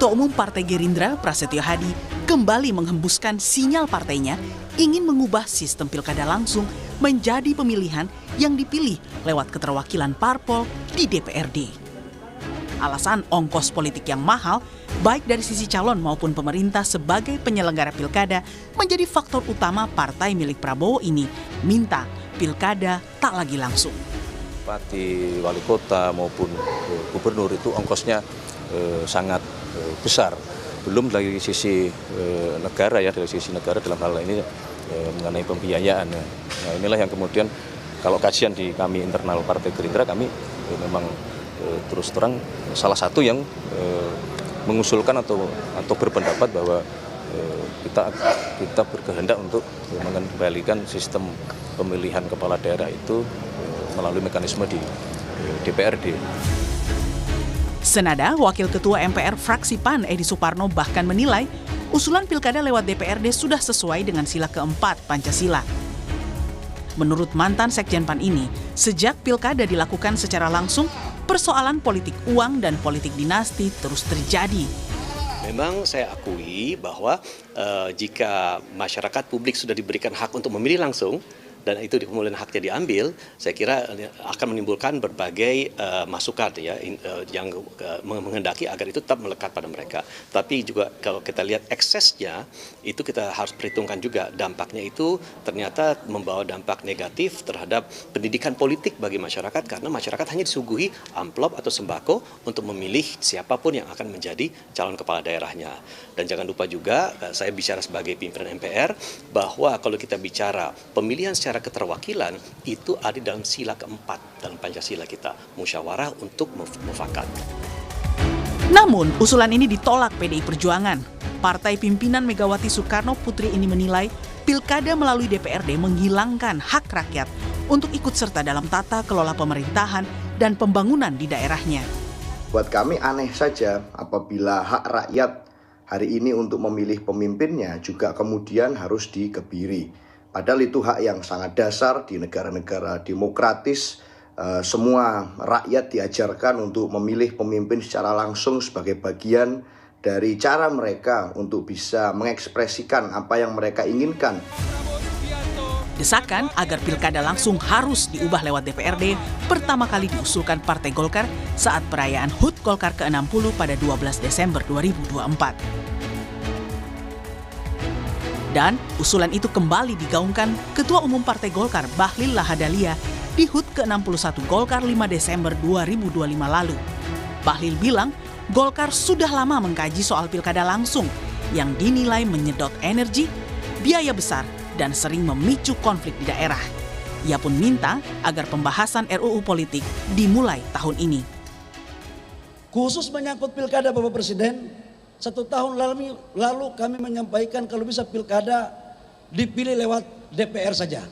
Ketua Umum Partai Gerindra, Prasetyo Hadi, kembali menghembuskan sinyal partainya ingin mengubah sistem pilkada langsung menjadi pemilihan yang dipilih lewat keterwakilan parpol di DPRD. Alasan ongkos politik yang mahal, baik dari sisi calon maupun pemerintah sebagai penyelenggara pilkada, menjadi faktor utama partai milik Prabowo ini minta pilkada tak lagi langsung. Bupati, wali kota maupun gubernur itu ongkosnya sangat besar. Belum dari sisi negara ya, dari sisi negara dalam hal ini mengenai pembiayaan. Nah, inilah yang kemudian kalau kajian di kami internal Partai Gerindra, kami memang terus terang salah satu yang mengusulkan atau berpendapat bahwa kita berkehendak untuk mengembalikan sistem pemilihan kepala daerah itu melalui mekanisme di DPRD. Senada, Wakil Ketua MPR fraksi PAN Edi Suparno bahkan menilai usulan pilkada lewat DPRD sudah sesuai dengan sila keempat Pancasila. Menurut mantan Sekjen PAN ini, sejak pilkada dilakukan secara langsung, persoalan politik uang dan politik dinasti terus terjadi. Memang saya akui bahwa jika masyarakat publik sudah diberikan hak untuk memilih langsung, dan itu kemudian haknya diambil, saya kira akan menimbulkan berbagai masukan ya yang menghendaki agar itu tetap melekat pada mereka. Tapi juga kalau kita lihat eksesnya, itu kita harus perhitungkan juga dampaknya itu ternyata membawa dampak negatif terhadap pendidikan politik bagi masyarakat, karena masyarakat hanya disuguhi amplop atau sembako untuk memilih siapapun yang akan menjadi calon kepala daerahnya. Dan jangan lupa juga, saya bicara sebagai pimpinan MPR, bahwa kalau kita bicara pemilihan secara keterwakilan itu ada dalam sila keempat dalam Pancasila kita, musyawarah untuk mufakat. Namun, usulan ini ditolak PDI Perjuangan. Partai pimpinan Megawati Soekarno Putri ini menilai pilkada melalui DPRD menghilangkan hak rakyat untuk ikut serta dalam tata kelola pemerintahan dan pembangunan di daerahnya. Buat kami aneh saja apabila hak rakyat hari ini untuk memilih pemimpinnya juga kemudian harus dikebiri. Padahal itu hak yang sangat dasar di negara-negara demokratis. Semua rakyat diajarkan untuk memilih pemimpin secara langsung sebagai bagian dari cara mereka untuk bisa mengekspresikan apa yang mereka inginkan. Desakan agar pilkada langsung harus diubah lewat DPRD pertama kali diusulkan Partai Golkar saat perayaan HUT Golkar ke-60 pada 12 Desember 2024. Dan usulan itu kembali digaungkan Ketua Umum Partai Golkar Bahlil Lahadalia di HUT ke-61 Golkar 5 Desember 2025 lalu. Bahlil bilang Golkar sudah lama mengkaji soal pilkada langsung yang dinilai menyedot energi, biaya besar, dan sering memicu konflik di daerah. Ia pun minta agar pembahasan RUU politik dimulai tahun ini. Khusus menyangkut pilkada Bapak Presiden, 1 tahun lalu kami menyampaikan kalau bisa pilkada dipilih lewat DPR saja.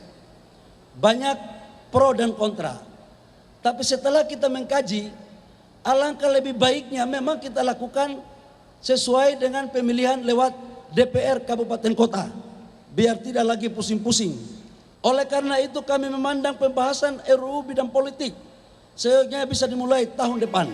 Banyak pro dan kontra. Tapi setelah kita mengkaji, alangkah lebih baiknya memang kita lakukan sesuai dengan pemilihan lewat DPR Kabupaten Kota. Biar tidak lagi pusing-pusing. Oleh karena itu kami memandang pembahasan RUU bidang politik seyogyanya bisa dimulai tahun depan.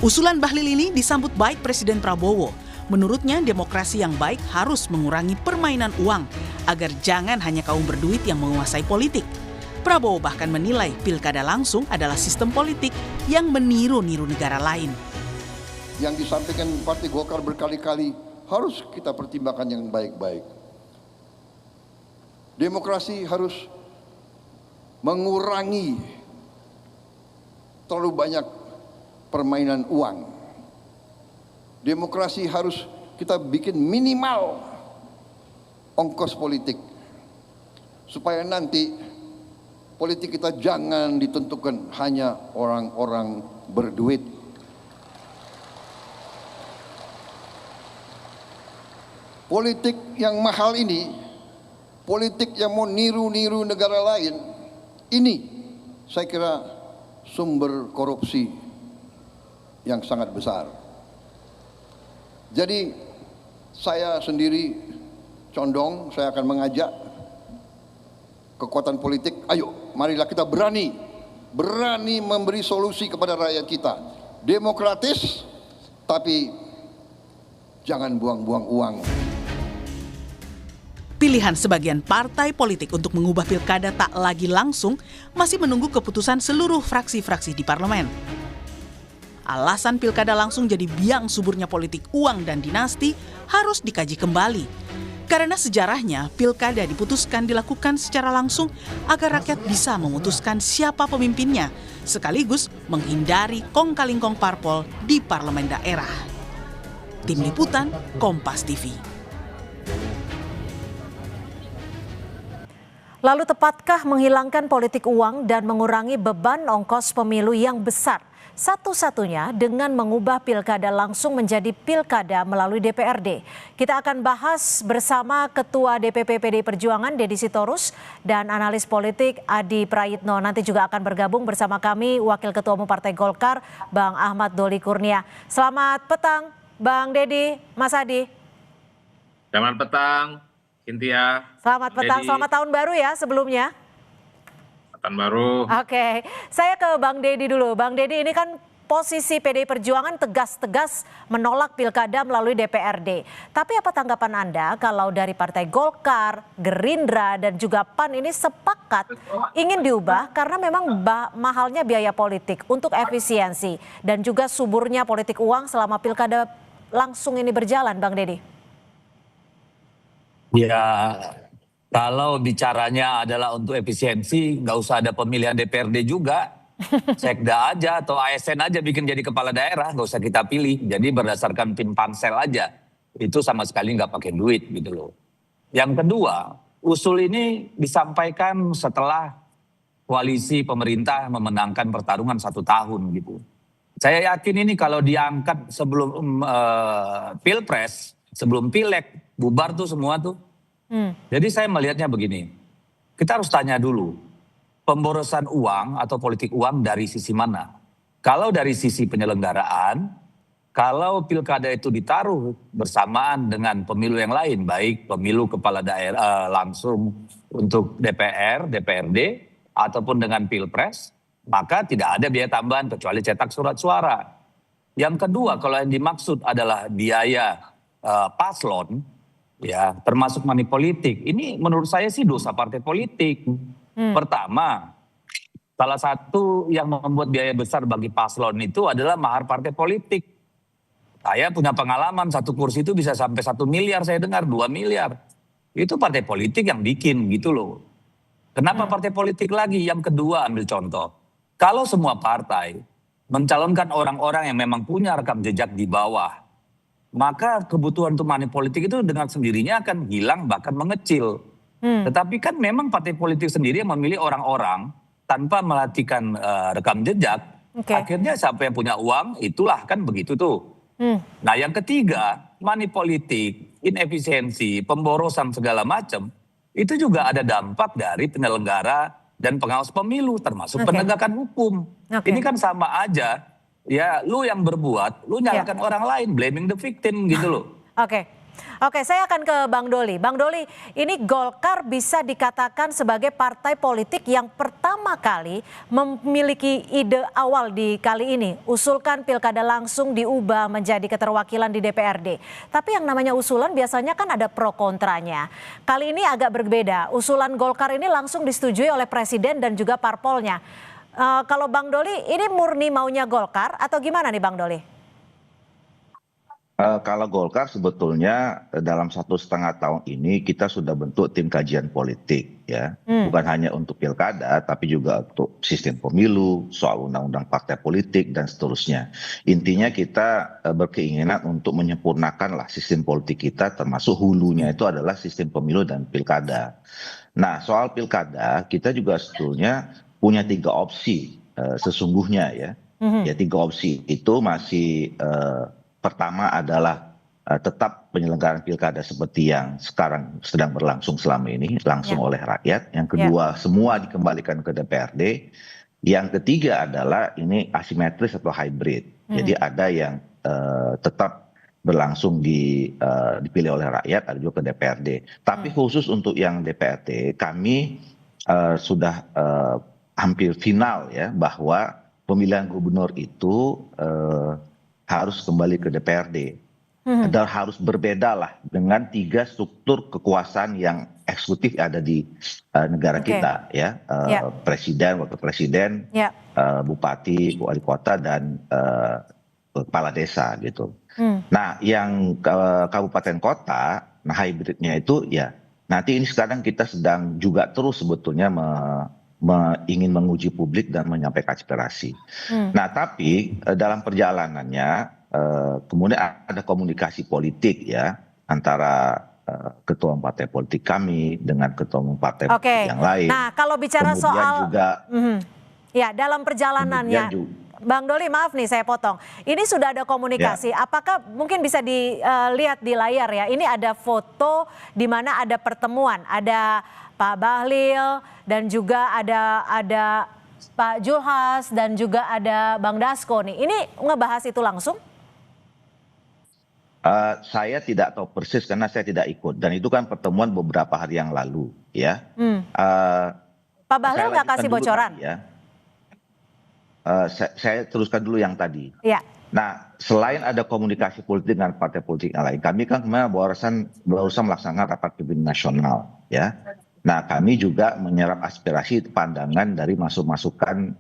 Usulan Bahlil ini disambut baik Presiden Prabowo. Menurutnya demokrasi yang baik harus mengurangi permainan uang agar jangan hanya kaum berduit yang menguasai politik. Prabowo bahkan menilai pilkada langsung adalah sistem politik yang meniru-niru negara lain. Yang disampaikan Partai Golkar berkali-kali harus kita pertimbangkan yang baik-baik. Demokrasi harus mengurangi terlalu banyak permainan uang. Demokrasi harus kita bikin minimal ongkos politik. Supaya nanti politik kita jangan ditentukan hanya orang-orang berduit. Politik yang mahal ini, politik yang mau niru-niru negara lain, ini saya kira sumber korupsi yang sangat besar. Jadi saya sendiri condong, saya akan mengajak kekuatan politik, ayo marilah kita berani memberi solusi kepada rakyat kita. Demokratis, tapi Jangan buang-buang uang. Pilihan sebagian partai politik untuk mengubah pilkada tak lagi langsung masih menunggu keputusan seluruh fraksi-fraksi di parlemen. Alasan pilkada langsung jadi biang suburnya politik uang dan dinasti harus dikaji kembali. Karena sejarahnya, pilkada diputuskan dilakukan secara langsung agar rakyat bisa memutuskan siapa pemimpinnya, sekaligus menghindari kong-kali-kong parpol di parlemen daerah. Tim Liputan, Kompas TV. Lalu tepatkah menghilangkan politik uang dan mengurangi beban ongkos pemilu yang besar? Satu-satunya dengan mengubah pilkada langsung menjadi pilkada melalui DPRD. Kita akan bahas bersama Ketua DPP PDI Perjuangan Deddy Sitorus dan analis politik Adi Prayitno. Nanti juga akan bergabung bersama kami Wakil Ketua Umum Partai Golkar Bang Ahmad Doli Kurnia. Selamat petang Bang Deddy, Mas Adi. Selamat petang, Cynthia. Selamat petang, Deddy. selamat tahun baru ya sebelumnya. Tahun baru. Oke, saya ke Bang Deddy dulu. Bang Deddy, ini kan posisi PDI Perjuangan tegas-tegas menolak pilkada melalui DPRD. Tapi apa tanggapan Anda kalau dari Partai Golkar, Gerindra, dan juga PAN ini sepakat ingin diubah karena memang mahalnya biaya politik untuk efisiensi dan juga suburnya politik uang selama pilkada langsung ini berjalan, Bang Deddy? Ya, kalau bicaranya adalah untuk efisiensi, nggak usah ada pemilihan DPRD juga. Sekda aja atau ASN aja bikin jadi kepala daerah, nggak usah kita pilih. Jadi berdasarkan PIN pansel aja. Itu sama sekali nggak pakai duit gitu loh. Yang kedua, usul ini disampaikan setelah koalisi pemerintah memenangkan pertarungan 1 tahun gitu. Saya yakin ini kalau diangkat sebelum pilpres, sebelum pileg, bubar tuh semua tuh. Jadi saya melihatnya begini, kita harus tanya dulu, pemborosan uang atau politik uang dari sisi mana? Kalau dari sisi penyelenggaraan, kalau pilkada itu ditaruh bersamaan dengan pemilu yang lain, baik pemilu kepala daerah langsung untuk DPR, DPRD, ataupun dengan pilpres, maka tidak ada biaya tambahan kecuali cetak surat suara. Yang kedua, kalau yang dimaksud adalah biaya paslon, ya termasuk money politik, ini menurut saya sih dosa partai politik. Pertama, salah satu yang membuat biaya besar bagi paslon itu adalah mahar partai politik. Saya punya pengalaman, 1 kursi itu bisa sampai 1 miliar, saya dengar 2 miliar. Itu partai politik yang bikin gitu loh. Kenapa partai politik lagi? Yang kedua, ambil contoh. Kalau semua partai mencalonkan orang-orang yang memang punya rekam jejak di bawah, maka kebutuhan untuk money politik itu dengan sendirinya akan hilang bahkan mengecil. Tetapi kan memang partai politik sendiri yang memilih orang-orang tanpa melatihkan rekam jejak. Akhirnya siapa yang punya uang itulah kan begitu tuh. Nah yang ketiga, money politik, inefisiensi, pemborosan segala macam, itu juga ada dampak dari penyelenggara dan pengawas pemilu termasuk penegakan hukum. Ini kan sama aja. Ya, lu yang berbuat, lu nyalakan orang lain, blaming the victim gitu loh. Oke, saya akan ke Bang Doli. Bang Doli, ini Golkar bisa dikatakan sebagai partai politik yang pertama kali memiliki ide awal di kali ini. Usulkan pilkada langsung diubah menjadi keterwakilan di DPRD. Tapi yang namanya usulan biasanya kan ada pro kontranya. Kali ini agak berbeda. Usulan Golkar ini langsung disetujui oleh Presiden dan juga parpolnya. Kalau Bang Doli, ini murni maunya Golkar atau gimana nih Bang Doli? Kalau Golkar sebetulnya dalam 1,5 tahun ini kita sudah bentuk tim kajian politik ya. Bukan hanya untuk pilkada tapi juga untuk sistem pemilu, soal undang-undang partai politik dan seterusnya. Intinya kita berkeinginan untuk menyempurnakan lah sistem politik kita, termasuk hulunya itu adalah sistem pemilu dan pilkada. Nah soal pilkada kita juga sebetulnya punya 3 opsi sesungguhnya ya. Ya 3 opsi itu masih pertama adalah tetap penyelenggaraan pilkada seperti yang sekarang sedang berlangsung selama ini langsung oleh rakyat. Yang kedua semua dikembalikan ke DPRD. Yang ketiga adalah ini asimetris atau hybrid. Jadi ada yang tetap berlangsung dipilih oleh rakyat, ada juga ke DPRD. Tapi khusus untuk yang DPRD kami sudah hampir final ya bahwa pemilihan gubernur itu harus kembali ke DPRD. harus berbeda lah dengan 3 struktur kekuasaan yang eksekutif ada di negara kita ya, presiden, wakil presiden, bupati, wali kota dan kepala desa gitu. Nah, yang kabupaten kota, nah hybridnya itu ya nanti ini sekarang kita sedang juga terus sebetulnya ingin menguji publik dan menyampaikan aspirasi. Nah, tapi dalam perjalanannya kemudian ada komunikasi politik ya antara ketua partai politik kami dengan ketua umum partai politik yang lain. Nah, kalau bicara kemudian soal juga, ya dalam perjalanannya, Bang Doli, maaf nih saya potong. Ini sudah ada komunikasi. Apakah mungkin bisa dilihat di layar ya? Ini ada foto di mana ada pertemuan, ada Pak Bahlil dan juga ada Pak Julhas dan juga ada Bang Dasko nih. Ini ngebahas itu langsung? Saya tidak tahu persis karena saya tidak ikut dan itu kan pertemuan beberapa hari yang lalu ya. Pak Bahlil nggak kasih bocoran? Saya teruskan dulu yang tadi. Ya. Nah, selain ada komunikasi politik dengan partai politik yang lain, kami kan kemarin barusan melaksanakan rapat pimpinan nasional ya. Nah, kami juga menyerap aspirasi pandangan dari masukan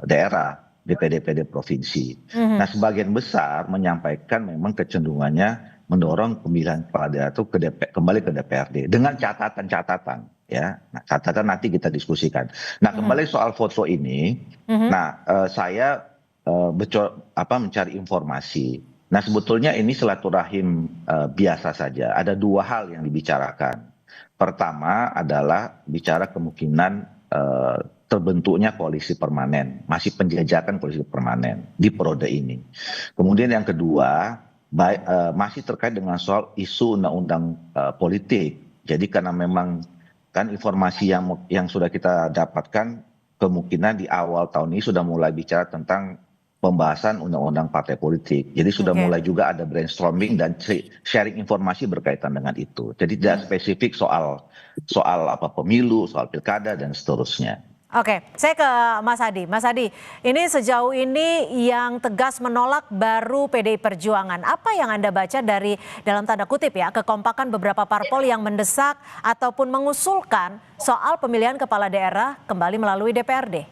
daerah DPD provinsi. Nah, sebagian besar menyampaikan memang kecenderungannya mendorong pemilihan kepala daerah itu kembali ke DPRD dengan catatan-catatan ya. Nah, catatan nanti kita diskusikan. Nah, kembali soal foto ini, nah saya mencari informasi. Nah, sebetulnya ini silaturahim biasa saja. Ada 2 hal yang dibicarakan. Pertama adalah bicara kemungkinan terbentuknya koalisi permanen, masih penjajakan koalisi permanen di periode ini. Kemudian yang kedua, masih terkait dengan soal isu undang-undang politik. Jadi karena memang kan informasi yang sudah kita dapatkan, kemungkinan di awal tahun ini sudah mulai bicara tentang pembahasan undang-undang partai politik. Jadi sudah mulai juga ada brainstorming dan sharing informasi berkaitan dengan itu. Jadi tidak spesifik soal pemilu, soal pilkada dan seterusnya. Oke, saya ke Mas Hadi. Mas Hadi, ini sejauh ini yang tegas menolak baru PDI Perjuangan. Apa yang Anda baca dari dalam tanda kutip ya, kekompakan beberapa parpol yang mendesak ataupun mengusulkan soal pemilihan kepala daerah kembali melalui DPRD?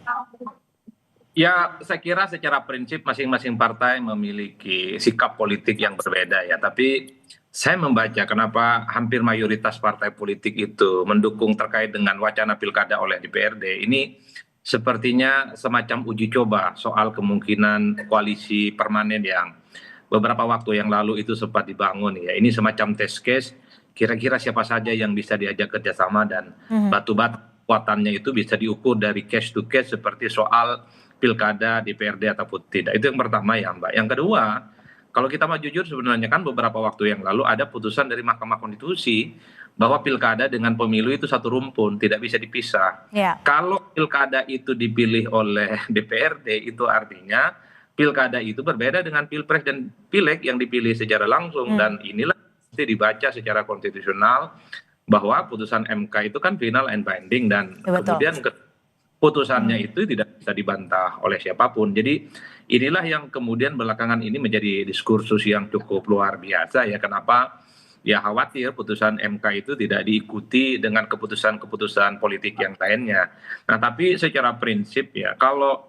Ya, saya kira secara prinsip masing-masing partai memiliki sikap politik yang berbeda ya. Tapi saya membaca kenapa hampir mayoritas partai politik itu mendukung terkait dengan wacana pilkada oleh DPRD. Ini sepertinya semacam uji coba soal kemungkinan koalisi permanen yang beberapa waktu yang lalu itu sempat dibangun ya. Ini semacam test case, kira-kira siapa saja yang bisa diajak kerjasama dan batu-batu kekuatannya itu bisa diukur dari case to case seperti soal pilkada DPRD ataupun tidak. Itu yang pertama ya Mbak. Yang kedua, kalau kita mau jujur sebenarnya kan beberapa waktu yang lalu ada putusan dari Mahkamah Konstitusi bahwa pilkada dengan pemilu itu satu rumpun, tidak bisa dipisah. Kalau pilkada itu dipilih oleh DPRD itu artinya pilkada itu berbeda dengan pilpres dan pileg yang dipilih secara langsung. Dan inilah mesti dibaca secara konstitusional bahwa putusan MK itu kan final and binding dan kemudian putusannya itu tidak bisa dibantah oleh siapapun. Jadi inilah yang kemudian belakangan ini menjadi diskursus yang cukup luar biasa ya. Kenapa? Ya khawatir putusan MK itu tidak diikuti dengan keputusan-keputusan politik yang lainnya. Nah tapi secara prinsip ya kalau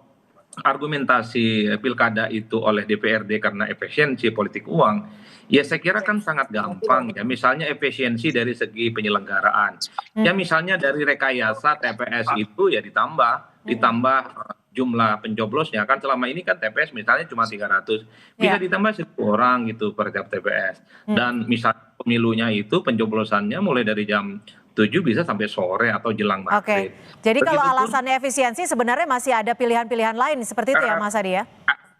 argumentasi pilkada itu oleh DPRD karena efisiensi politik uang, ya saya kira kan sangat gampang ya. Misalnya efisiensi dari segi penyelenggaraan. Ya misalnya dari rekayasa TPS itu ya ditambah jumlah pencoblosnya kan selama ini kan TPS misalnya cuma 300 bisa ditambah 1.000 orang gitu per tiap TPS dan misalnya pemilunya itu pencoblosannya mulai dari jam 7 bisa sampai sore atau jelang maghrib. Jadi kalau alasannya efisiensi sebenarnya masih ada pilihan-pilihan lain seperti itu ya Mas Hadi ya?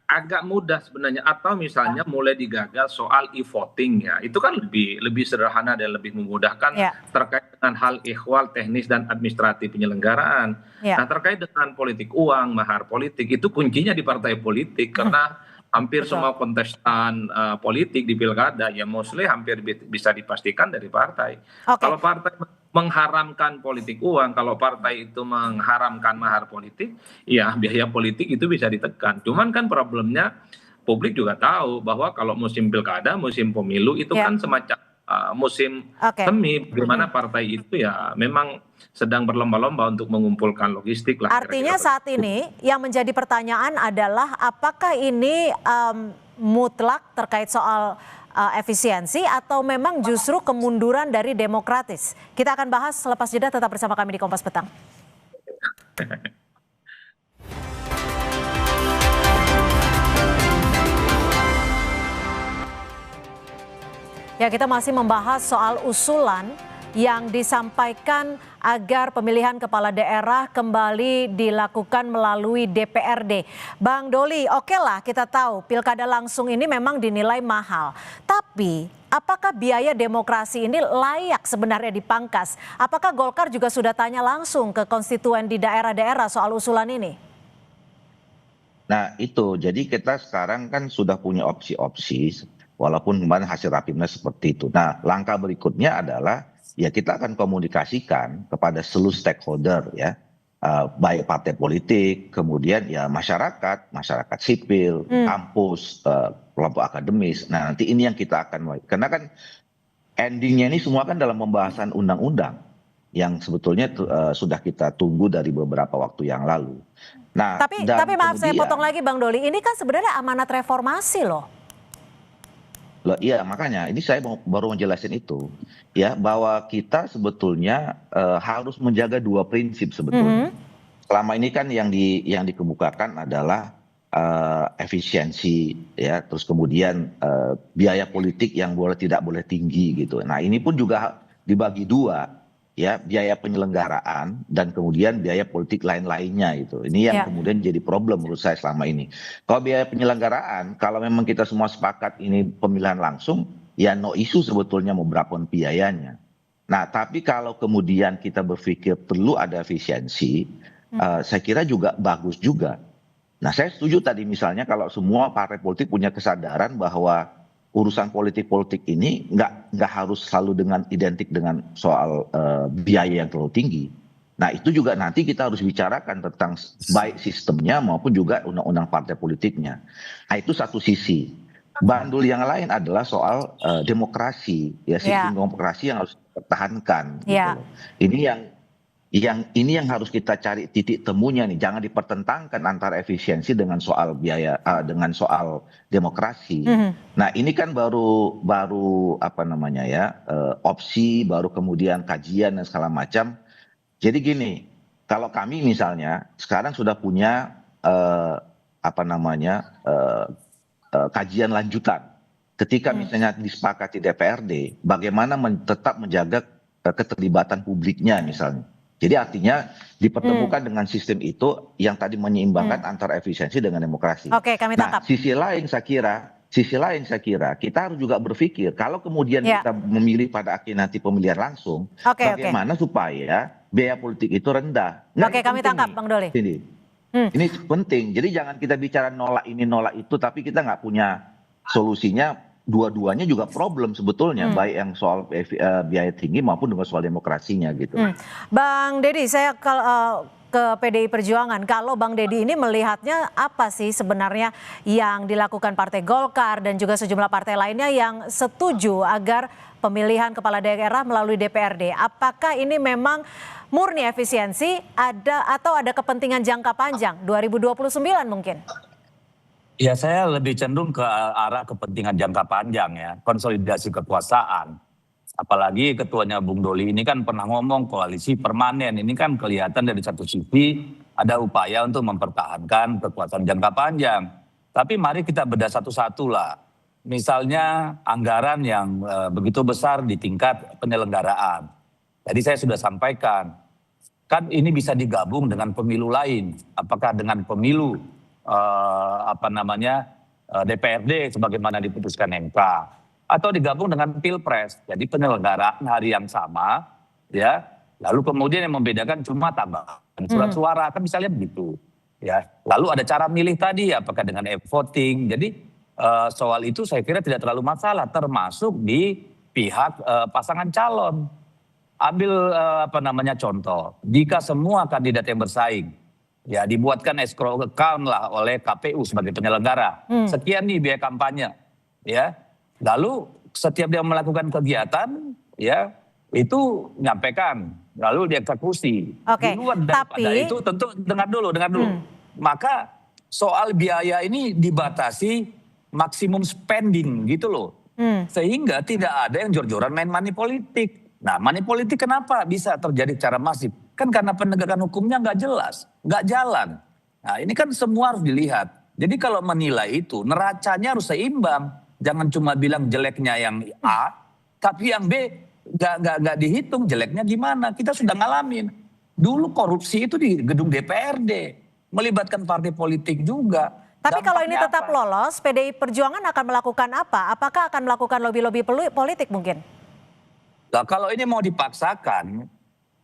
Agak mudah sebenarnya atau misalnya mulai digagal soal e-voting ya itu kan lebih sederhana dan lebih memudahkan terkait dengan hal ikhwal teknis dan administratif penyelenggaraan. Nah terkait dengan politik uang mahar politik itu kuncinya di partai politik karena hampir semua kontestan politik di pilkada ya mostly hampir bisa dipastikan dari partai. Kalau partai mengharamkan politik uang, kalau partai itu mengharamkan mahar politik, ya biaya politik itu bisa ditekan. Cuman kan problemnya publik juga tahu bahwa kalau musim pilkada, musim pemilu itu kan semacam musim semi, bagaimana partai itu ya memang sedang berlomba-lomba untuk mengumpulkan logistik lah. Artinya saat ini yang menjadi pertanyaan adalah apakah ini mutlak terkait soal efisiensi atau memang justru kemunduran dari demokratis. Kita akan bahas selepas jeda, tetap bersama kami di Kompas Petang. Ya, kita masih membahas soal usulan yang disampaikan agar pemilihan kepala daerah kembali dilakukan melalui DPRD. Bang Doli, oke lah kita tahu pilkada langsung ini memang dinilai mahal. Tapi apakah biaya demokrasi ini layak sebenarnya dipangkas? Apakah Golkar juga sudah tanya langsung ke konstituen di daerah-daerah soal usulan ini? Nah itu, jadi kita sekarang kan sudah punya opsi-opsi. Walaupun kemarin hasil rapimnas seperti itu. Nah, langkah berikutnya adalah ya kita akan komunikasikan kepada seluruh stakeholder ya, baik partai politik, kemudian ya masyarakat sipil, kampus, kelompok akademis. Nah, nanti ini yang kita akan, karena kan endingnya ini semua kan dalam pembahasan undang-undang yang sebetulnya sudah kita tunggu dari beberapa waktu yang lalu. Nah, tapi maaf saya potong lagi Bang Doli, ini kan sebenarnya amanat reformasi loh. Loh, iya makanya ini saya baru menjelaskan itu ya, bahwa kita sebetulnya harus menjaga dua prinsip sebetulnya. Selama ini kan yang dikemukakan adalah efisiensi ya, terus kemudian biaya politik yang tidak boleh tinggi gitu. Nah ini pun juga dibagi dua ya, biaya penyelenggaraan dan kemudian biaya politik lain-lainnya itu. Ini yang kemudian jadi problem menurut saya selama ini. Kalau biaya penyelenggaraan, kalau memang kita semua sepakat ini pemilihan langsung, ya no isu sebetulnya mau berapa biayanya. Nah tapi kalau kemudian kita berpikir perlu ada efisiensi, saya kira juga bagus juga. Nah saya setuju tadi misalnya kalau semua partai politik punya kesadaran bahwa urusan politik ini nggak harus selalu identik dengan soal biaya yang terlalu tinggi. Nah itu juga nanti kita harus bicarakan tentang baik sistemnya maupun juga undang-undang partai politiknya. Nah itu satu sisi. Bandul yang lain adalah soal demokrasi, ya sistem demokrasi yang harus dipertahankan. Gitu. Ini yang harus kita cari titik temunya nih, jangan dipertentangkan antara efisiensi dengan soal biaya, dengan soal demokrasi. Nah ini kan baru apa namanya ya, opsi, baru kemudian kajian dan segala macam. Jadi gini, kalau kami misalnya sekarang sudah punya apa namanya kajian lanjutan. Ketika misalnya disepakati DPRD, bagaimana tetap menjaga keterlibatan publiknya misalnya. Jadi artinya dipertemukan dengan sistem itu yang tadi menyeimbangkan antara efisiensi dengan demokrasi. Oke, kami tangkap. Nah, sisi lain saya kira kita harus juga berpikir kalau kemudian kita memilih pada akhirnya nanti pemilihan langsung, bagaimana supaya biaya politik itu rendah. Oke, kami tangkap Bang Doli. Ini penting. Jadi jangan kita bicara nolak ini nolak itu, tapi kita nggak punya solusinya. Dua-duanya juga problem sebetulnya, baik yang soal biaya tinggi maupun dengan soal demokrasinya gitu. Bang Deddy, saya ke PDI Perjuangan. Kalau Bang Deddy ini melihatnya apa sih sebenarnya yang dilakukan Partai Golkar dan juga sejumlah partai lainnya yang setuju agar pemilihan kepala daerah melalui DPRD? Apakah ini memang murni efisiensi atau ada kepentingan jangka panjang 2029 mungkin? Ya saya lebih cenderung ke arah kepentingan jangka panjang ya, konsolidasi kekuasaan. Apalagi ketuanya Bung Doli ini kan pernah ngomong koalisi permanen, ini kan kelihatan dari satu sisi ada upaya untuk mempertahankan kekuasaan jangka panjang. Tapi mari kita bedah satu-satu lah. Misalnya anggaran yang begitu besar di tingkat penyelenggaraan. Tadi saya sudah sampaikan, kan ini bisa digabung dengan pemilu lain. Apakah dengan pemilu DPRD sebagaimana diputuskan MK atau digabung dengan Pilpres. Jadi penyelenggaraan hari yang sama ya. Lalu kemudian yang membedakan cuma tambahan surat suara, kan misalnya begitu. Ya. Lalu ada cara milih tadi apakah dengan e-voting. Jadi soal itu saya kira tidak terlalu masalah, termasuk di pihak pasangan calon. Ambil contoh, jika semua kandidat yang bersaing Ya dibuatkan escrow account lah oleh KPU sebagai penyelenggara. Sekian nih biaya kampanye. Ya. Lalu setiap dia melakukan kegiatan ya itu nyampaikan. Lalu dieksekusi. Oke, Di luar daripada itu tentu dengar dulu. Maka soal biaya ini dibatasi maksimum spending gitu loh. Sehingga tidak ada yang jor-joran main money politik. Nah, money politik kenapa bisa terjadi secara masif? Kan karena penegakan hukumnya nggak jelas, nggak jalan. Nah, ini kan semua harus dilihat. Jadi kalau menilai itu, neracanya harus seimbang. Jangan cuma bilang jeleknya yang A, tapi yang B nggak dihitung jeleknya gimana. Kita sudah ngalamin. Dulu korupsi itu di gedung DPRD, melibatkan partai politik juga. Tapi kalau ini Dampaknya tetap apa? lolos, PDI Perjuangan akan melakukan apa? Apakah akan melakukan lobby-lobby politik mungkin? Nah, kalau ini mau dipaksakan,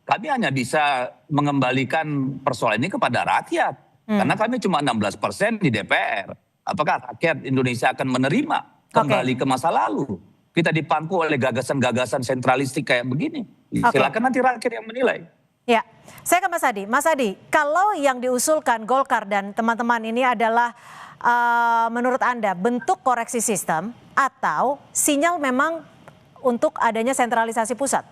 kami hanya bisa mengembalikan persoalan ini kepada rakyat. Karena kami cuma 16% di DPR. Apakah rakyat Indonesia akan menerima kembali ke masa lalu? Kita dipangku oleh gagasan-gagasan sentralistik kayak begini. Silakan nanti rakyat yang menilai. Ya, saya ke Mas Adi. Mas Adi, kalau yang diusulkan Golkar dan teman-teman ini adalah menurut Anda bentuk koreksi sistem atau sinyal memang untuk adanya sentralisasi pusat?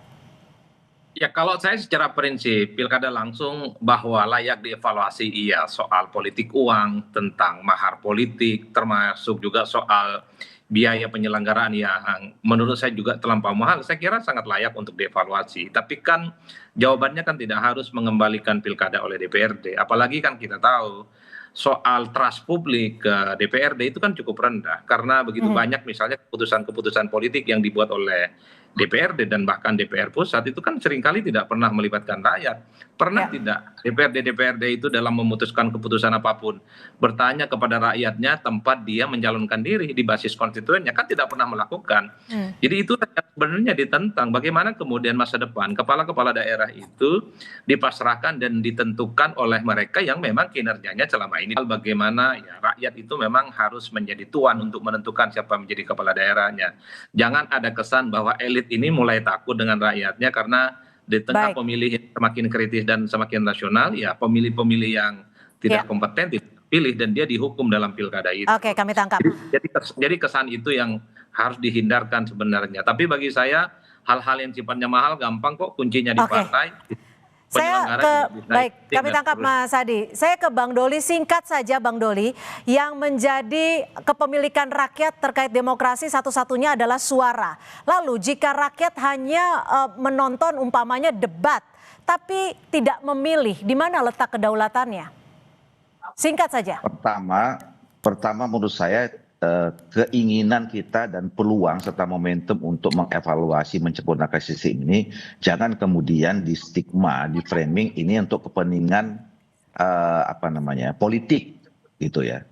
Ya kalau saya secara prinsip pilkada langsung bahwa layak dievaluasi iya soal politik uang, tentang mahar politik, termasuk juga soal biaya penyelenggaraan yang menurut saya juga terlampau mahal, saya kira sangat layak untuk dievaluasi. Tapi kan jawabannya kan tidak harus mengembalikan pilkada oleh DPRD. Apalagi kan kita tahu soal trust publik ke DPRD itu kan cukup rendah. Karena begitu banyak misalnya keputusan-keputusan politik yang dibuat oleh DPRD dan bahkan DPR pusat itu kan seringkali tidak pernah melibatkan rakyat. Pernah tidak DPRD itu dalam memutuskan keputusan apapun bertanya kepada rakyatnya tempat dia mencalonkan diri di basis konstituennya? Kan tidak pernah melakukan. Jadi itu sebenarnya ditentang bagaimana kemudian masa depan kepala-kepala daerah itu dipasrahkan dan ditentukan oleh mereka yang memang kinerjanya selama ini. Bagaimana ya rakyat itu memang harus menjadi tuan untuk menentukan siapa menjadi kepala daerahnya. Jangan ada kesan bahwa elit ini mulai takut dengan rakyatnya karena di tengah pemilih yang semakin kritis dan semakin rasional, ya pemilih-pemilih yang tidak kompeten dipilih dan dia dihukum dalam pilkada itu. Oke, kami tangkap. Jadi kesan itu yang harus dihindarkan sebenarnya. Tapi bagi saya hal-hal yang sifatnya mahal gampang kok, kuncinya di partai. Saya kami tangkap Mas Adi. Saya ke Bang Doli, singkat saja Bang Doli, yang menjadi kepemilikan rakyat terkait demokrasi satu-satunya adalah suara. Lalu jika rakyat hanya menonton umpamanya debat, tapi tidak memilih, di mana letak kedaulatannya? Singkat saja. Pertama menurut saya keinginan kita dan peluang serta momentum untuk mengevaluasi menyempurnakan sistem ini jangan kemudian di stigma, di framing ini untuk kepentingan politik gitu ya.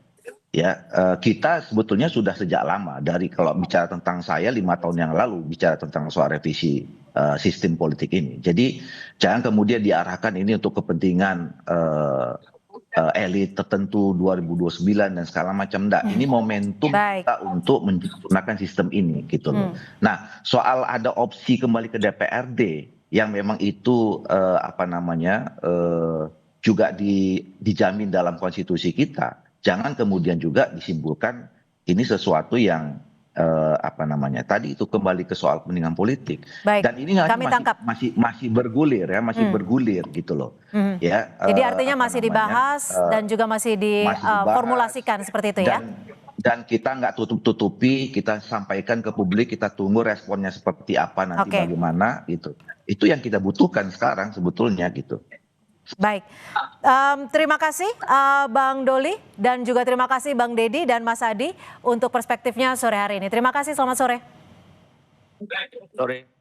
Kita sebetulnya sudah sejak lama dari kalau bicara tentang saya 5 tahun yang lalu bicara tentang soal revisi sistem politik ini. Jadi jangan kemudian diarahkan ini untuk kepentingan elit tertentu 2029 dan segala macam. Ini momentum kita untuk menyempurnakan sistem ini gitu loh. Nah, soal ada opsi kembali ke DPRD yang memang itu juga dijamin dalam konstitusi kita. Jangan kemudian juga disimpulkan ini sesuatu yang tadi itu kembali ke soal kepentingan politik. Dan ini masih bergulir ya, bergulir gitu loh. Jadi artinya masih dibahas dan juga masih diformulasikan seperti itu ya. Dan kita nggak tutup-tutupi, kita sampaikan ke publik, kita tunggu responnya seperti apa nanti bagaimana gitu. Itu yang kita butuhkan sekarang sebetulnya gitu. Baik, terima kasih Bang Doli dan juga terima kasih Bang Dedi dan Mas Adi untuk perspektifnya sore hari ini. Terima kasih, selamat sore. Sore.